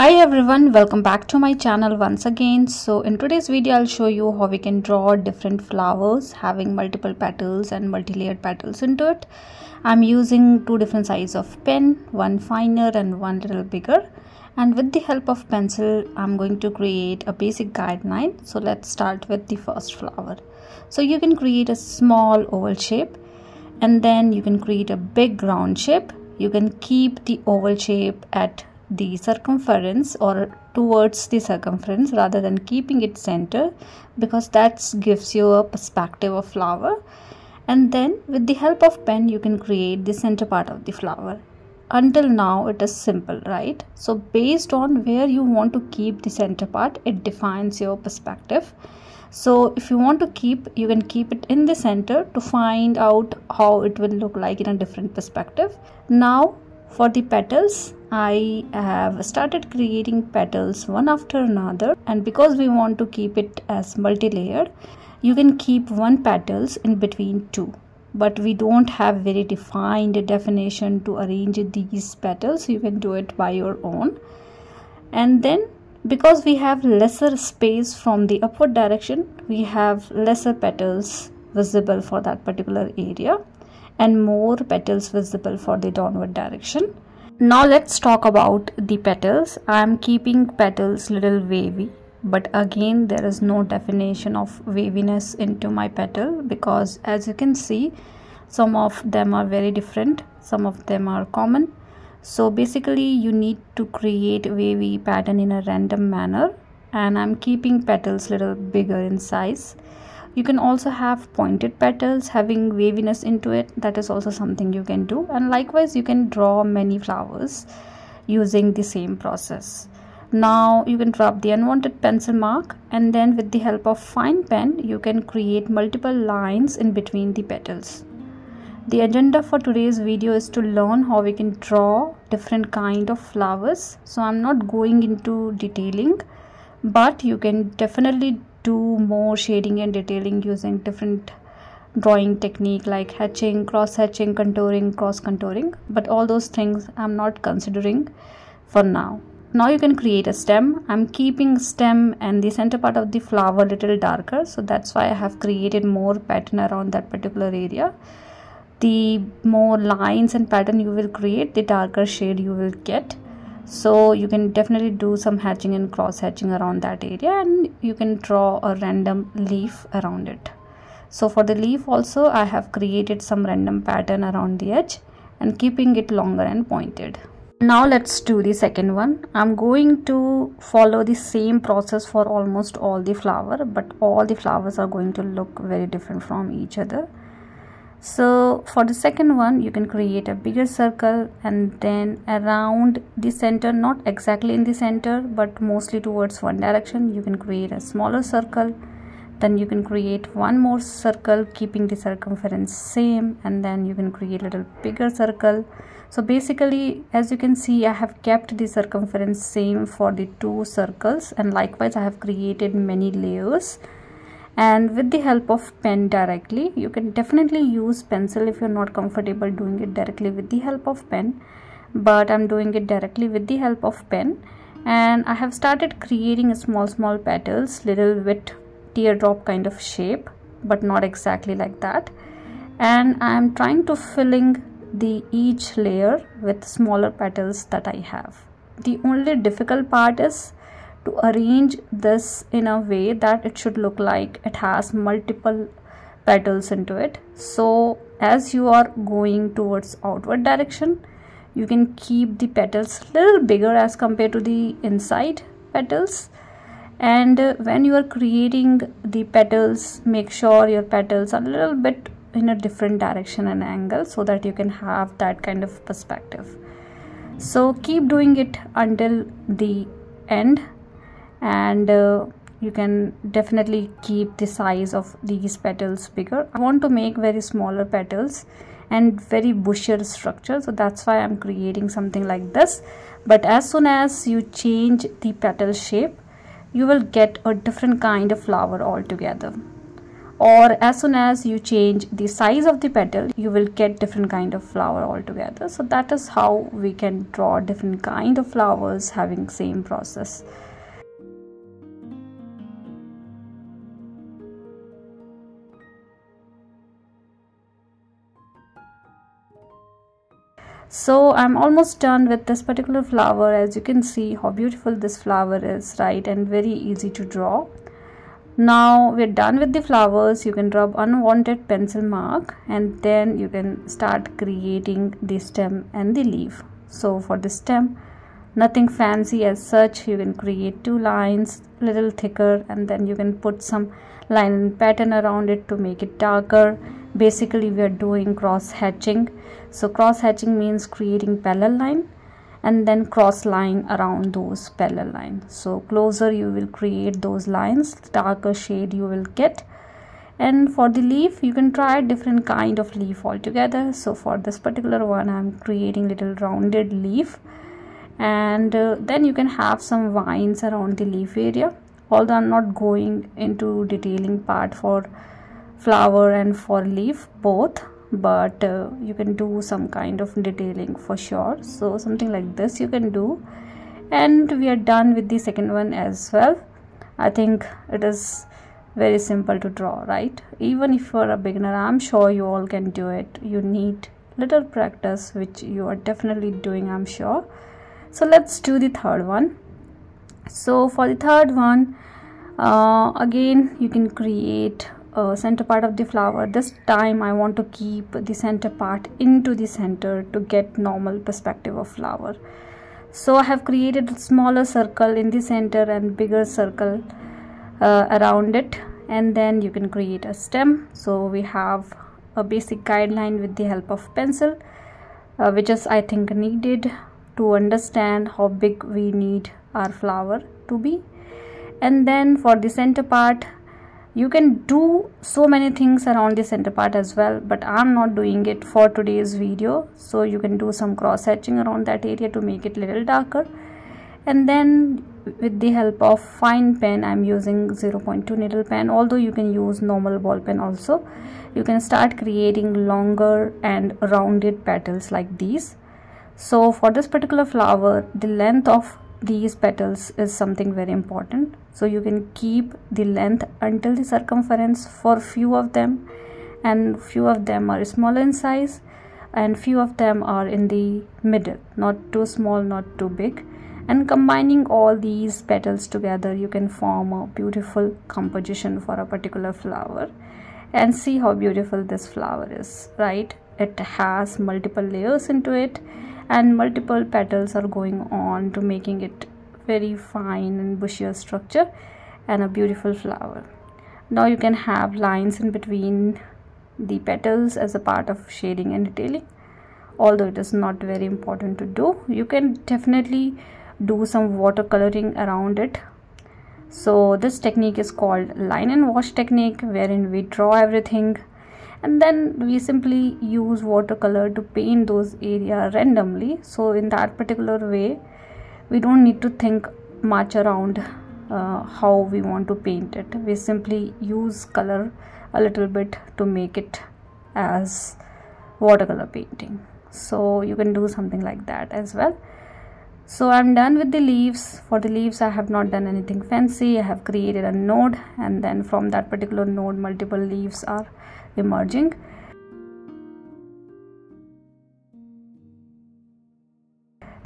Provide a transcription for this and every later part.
Hi everyone, welcome back to my channel once again. So in today's video I'll show you how we can draw different flowers having multiple petals and multi-layered petals into it. I'm using two different sizes of pen, one finer and one little bigger, and with the help of pencil I'm going to create a basic guideline. So let's start with the first flower. So you can create a small oval shape, and then you can create a big round shape. You can keep the oval shape at the circumference or towards the circumference rather than keeping it center, because that gives you a perspective of flower. And then with the help of pen you can create the center part of the flower. Until now it is simple, right? So based on where you want to keep the center part, it defines your perspective. So if you want to keep, you can keep it in the center to find out how it will look like in a different perspective. Now for the petals, I have started creating petals one after another, and because we want to keep it as multi-layered, you can keep one petals in between two, but we don't have very defined definition to arrange these petals. You can do it by your own. And then because we have lesser space from the upward direction, we have lesser petals visible for that particular area and more petals visible for the downward direction. Now let's talk about the petals. I am keeping petals little wavy, but again there is no definition of waviness into my petal, because as you can see, some of them are very different, some of them are common. So basically you need to create wavy pattern in a random manner, and I'm keeping petals little bigger in size. You can also have pointed petals having waviness into it. That is also something you can do, and likewise you can draw many flowers using the same process. Now you can drop the unwanted pencil mark, and then with the help of fine pen you can create multiple lines in between the petals. The agenda for today's video is to learn how we can draw different kind of flowers. So I'm not going into detailing, but you can definitely do more shading and detailing using different drawing technique like hatching, cross hatching, contouring, cross contouring, but all those things I'm not considering for now. Now you can create a stem. I'm keeping stem and the center part of the flower little darker, so that's why I have created more pattern around that particular area. The more lines and pattern you will create, the darker shade you will get. So you can definitely do some hatching and cross hatching around that area, and you can draw a random leaf around it. So for the leaf also I have created some random pattern around the edge and keeping it longer and pointed. Now let's do the second one. I'm going to follow the same process for almost all the flower, but all the flowers are going to look very different from each other. So for the second one you can create a bigger circle, and then around the center, not exactly in the center but mostly towards one direction, you can create a smaller circle. Then you can create one more circle keeping the circumference same, and then you can create a little bigger circle. So basically as you can see, I have kept the circumference same for the two circles, and likewise I have created many layers. And with the help of pen directly, you can definitely use pencil if you're not comfortable doing it directly with the help of pen, but I'm doing it directly with the help of pen. And I have started creating small petals, little with teardrop kind of shape, but not exactly like that. And I'm trying to filling the each layer with smaller petals that I have. The only difficult part is to arrange this in a way that it should look like it has multiple petals into it. So as you are going towards outward direction, you can keep the petals a little bigger as compared to the inside petals. And when you are creating the petals, make sure your petals are a little bit in a different direction and angle, so that you can have that kind of perspective. So keep doing it until the end, and you can definitely keep the size of these petals bigger. I want to make very smaller petals and very bushier structure, so that's why I'm creating something like this. But as soon as you change the petal shape, you will get a different kind of flower altogether. or as soon as you change the size of the petal, you will get different kind of flower altogether. So that is how we can draw different kind of flowers having same process. So I'm almost done with this particular flower. As you can see how beautiful this flower is, right, and very easy to draw. Now we're done with the flowers. You can rub unwanted pencil mark and then you can start creating the stem and the leaf. So for the stem, nothing fancy as such. You can create 2 lines, little thicker, and then you can put some line and pattern around it to make it darker. Basically we are doing cross hatching. So cross hatching means creating parallel line and then cross line around those parallel lines. So closer you will create those lines, darker shade you will get. And for the leaf, you can try different kind of leaf altogether. So for this particular one, I'm creating little rounded leaf, and then you can have some vines around the leaf area. Although I'm not going into detailing part for flower and for leaf both, but you can do some kind of detailing for sure. So something like this you can do. And we are done with the second one as well. I think it is very simple to draw, right? Even if you are a beginner, I'm sure you all can do it. You need little practice, which you are definitely doing, I'm sure. So let's do the third one. So for the third one, again you can create center part of the flower. This time I want to keep the center part into the center to get normal perspective of flower. So I have created a smaller circle in the center and bigger circle around it, and then you can create a stem. So we have a basic guideline with the help of pencil, which is I think needed to understand how big we need our flower to be. And then for the center part, you can do so many things around the center part as well, but I'm not doing it for today's video. So you can do some cross hatching around that area to make it a little darker. And then with the help of fine pen, I'm using 0.2 needle pen, although you can use normal ball pen also. You can start creating longer and rounded petals like these. So for this particular flower, the length of these petals is something very important. So you can keep the length until the circumference for few of them, and few of them are smaller in size and few of them are in the middle, not too small, not too big. And combining all these petals together, you can form a beautiful composition for a particular flower. And see how beautiful this flower is, right? It has multiple layers into it, and multiple petals are going on to making it very fine and bushier structure and a beautiful flower. Now you can have lines in between the petals as a part of shading and detailing, although it is not very important to do. You can definitely do some watercoloring around it. So this technique is called line and wash technique, wherein we draw everything and then we simply use watercolor to paint those areas randomly. So in that particular way, we don't need to think much around how we want to paint it. We simply use color a little bit to make it as watercolor painting. So you can do something like that as well. So I'm done with the leaves. For the leaves, I have not done anything fancy. I have created a node, and then from that particular node, multiple leaves are emerging.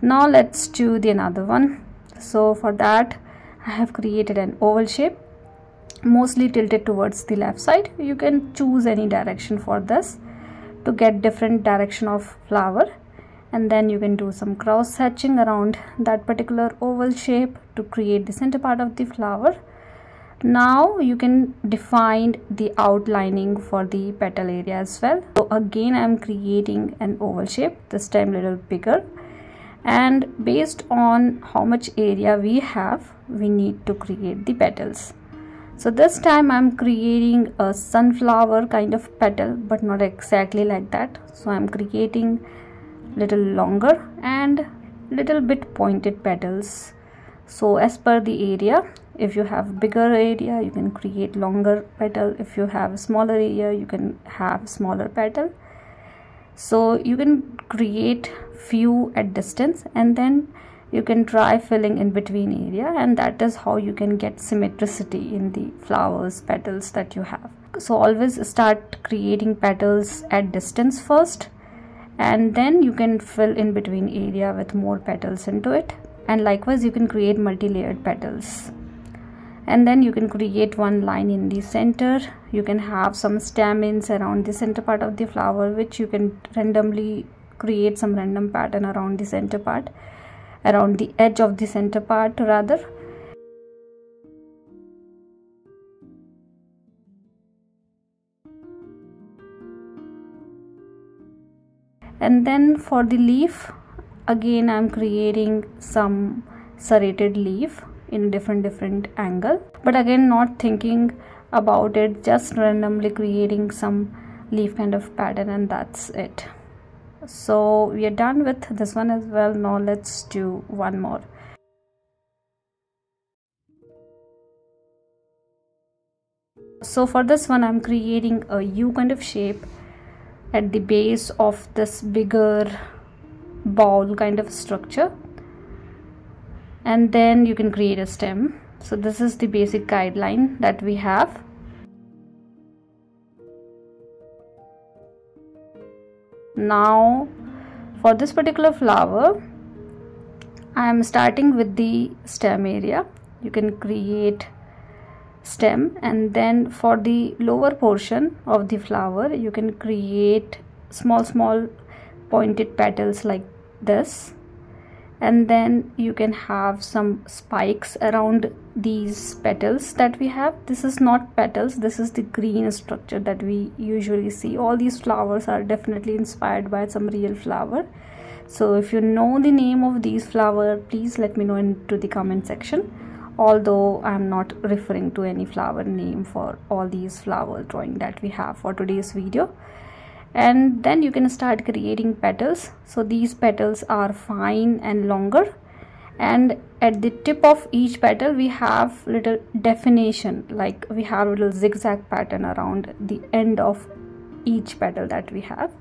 Now let's do the another one. So for that, I have created an oval shape, mostly tilted towards the left side. You can choose any direction for this to get different direction of flower, and then you can do some cross hatching around that particular oval shape to create the center part of the flower. Now you can define the outlining for the petal area as well. So again, I am creating an oval shape, this time little bigger, and based on how much area we have, we need to create the petals. So this time I'm creating a sunflower kind of petal, but not exactly like that. So I'm creating little longer and little bit pointed petals. So as per the area, If you have bigger area, you can create longer petal. If you have a smaller area, you can have smaller petal. So you can create few at distance, and then you can try filling in between area, and that is how you can get symmetricity in the flowers petals that you have. So always start creating petals at distance first, and then you can fill in between area with more petals into it. And likewise you can create multi-layered petals, and then you can create one line in the center. You can have some stamens around the center part of the flower, which you can randomly create some random pattern around the center part, around the edge of the center part rather. And then for the leaf, again I'm creating some serrated leaf in different angle, but again not thinking about it, just randomly creating some leaf kind of pattern, and that's it. So we are done with this one as well. Now let's do one more. So for this one I'm creating a U kind of shape at the base of this bigger ball kind of structure, and then you can create a stem. So this is the basic guideline that we have. Now for this particular flower, I am starting with the stem area. You can create stem, and then for the lower portion of the flower you can create small pointed petals like this, and then you can have some spikes around these petals that we have. This is not petals, this is the green structure that we usually see. All these flowers are definitely inspired by some real flower. So if you know the name of these flower, please let me know into the comment section, although I'm not referring to any flower name for all these flower drawing that we have for today's video. And then you can start creating petals. So these petals are fine and longer, and at the tip of each petal we have little definition, like we have a little zigzag pattern around the end of each petal that we have,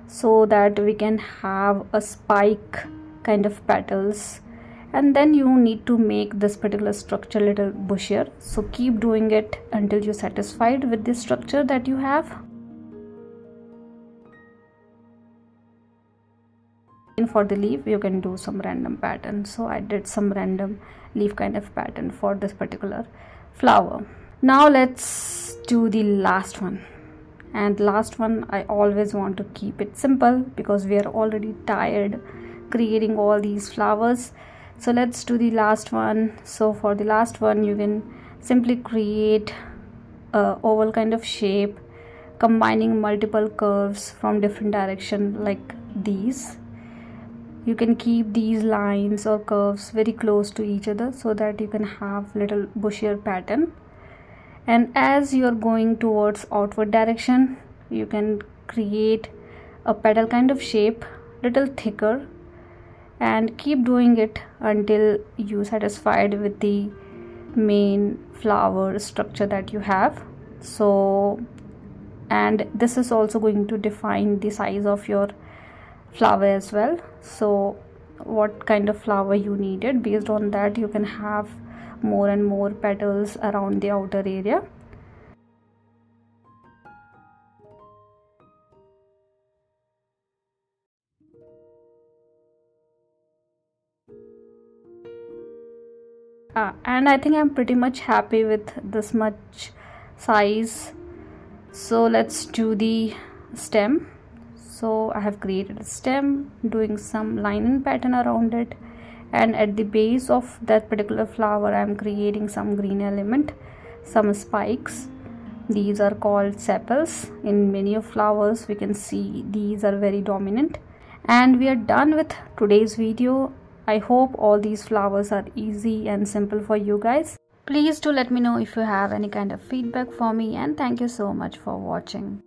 so that we can have a spike kind of petals. And then you need to make this particular structure little bushier, so keep doing it until you're satisfied with this structure that you have. And for the leaf you can do some random pattern, so I did some random leaf kind of pattern for this particular flower. Now let's do the last one. And last one, I always want to keep it simple because we are already tired creating all these flowers. So let's do the last one. So for the last one you can simply create a oval kind of shape combining multiple curves from different direction like these. You can keep these lines or curves very close to each other so that you can have little bushier pattern. And as you are going towards outward direction, you can create a petal kind of shape little thicker, and keep doing it until you satisfied with the main flower structure that you have. So, and this is also going to define the size of your flower as well. So what kind of flower you needed, based on that you can have more and more petals around the outer area. And I think I'm pretty much happy with this much size. So let's do the stem. So I have created a stem, doing some line and pattern around it, and at the base of that particular flower I am creating some green element, some spikes. These are called sepals. In many of flowers we can see these are very dominant. And we are done with today's video. I hope all these flowers are easy and simple for you guys. Please do let me know if you have any kind of feedback for me, and thank you so much for watching.